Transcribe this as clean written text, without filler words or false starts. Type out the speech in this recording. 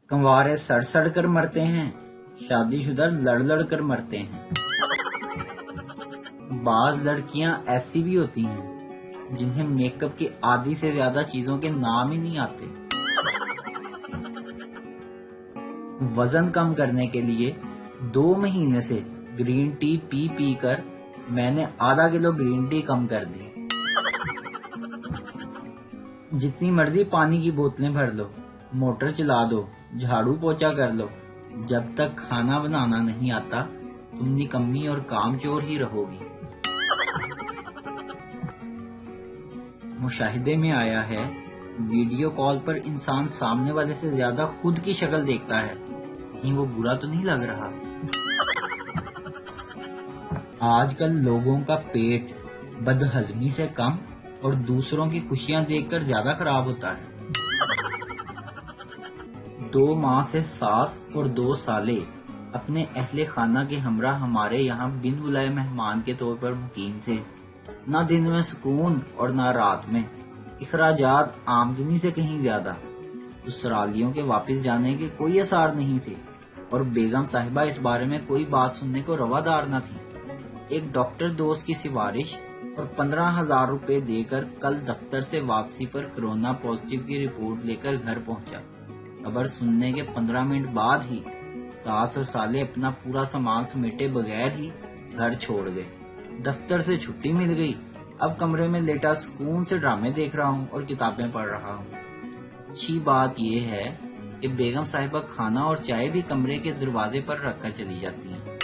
کنوارے سڑ سڑ کر مرتے ہیں، شادی شدہ لڑ لڑ کر مرتے ہیں۔ بعض لڑکیاں ایسی بھی ہوتی ہیں جنہیں میک اپ کی آدھی سے زیادہ چیزوں کے نام ہی نہیں آتے۔ وزن کم کرنے کے لیے 2 مہینے سے گرین ٹی پی پی کر میں نے ½ کلو گرین ٹی کم کر دی۔ جتنی مرضی پانی کی بوتلیں بھر لو، موٹر چلا دو، جھاڑو پوچھا کر لو، جب تک کھانا بنانا نہیں آتا تم نکمی اور کام چور ہی رہو گی۔ مشاہدے میں آیا ہے ویڈیو کال پر انسان سامنے والے سے زیادہ خود کی شکل دیکھتا ہے، کہیں وہ برا تو نہیں لگ رہا۔ آج کل لوگوں کا پیٹ بدہضمی سے کم اور دوسروں کی خوشیاں دیکھ کر زیادہ خراب ہوتا ہے۔ 2 ماہ سے ساس اور 2 سالے اپنے اہل خانہ کے ہمراہ ہمارے یہاں بن بلائے مہمان کے طور پر مقیم تھے۔ نہ دن میں سکون اور نہ رات میں، اخراجات آمدنی سے کہیں زیادہ۔ سسرالیوں کے واپس جانے کے کوئی آثار نہیں تھے اور بیگم صاحبہ اس بارے میں کوئی بات سننے کو روادار نہ تھی۔ ایک ڈاکٹر دوست کی سفارش اور 15,000 روپے دے کر کل دفتر سے واپسی پر کرونا پازیٹیو کی رپورٹ لے کر گھر پہنچا۔ خبر سننے کے 15 منٹ بعد ہی ساس اور سالے اپنا پورا سامان سمیٹے بغیر ہی گھر چھوڑ گئے۔ دفتر سے چھٹی مل گئی، اب کمرے میں لیٹا سکون سے ڈرامے دیکھ رہا ہوں اور کتابیں پڑھ رہا ہوں۔ اچھی بات یہ ہے کہ بیگم صاحبہ کھانا اور چائے بھی کمرے کے دروازے پر رکھ کر چلی جاتی ہیں۔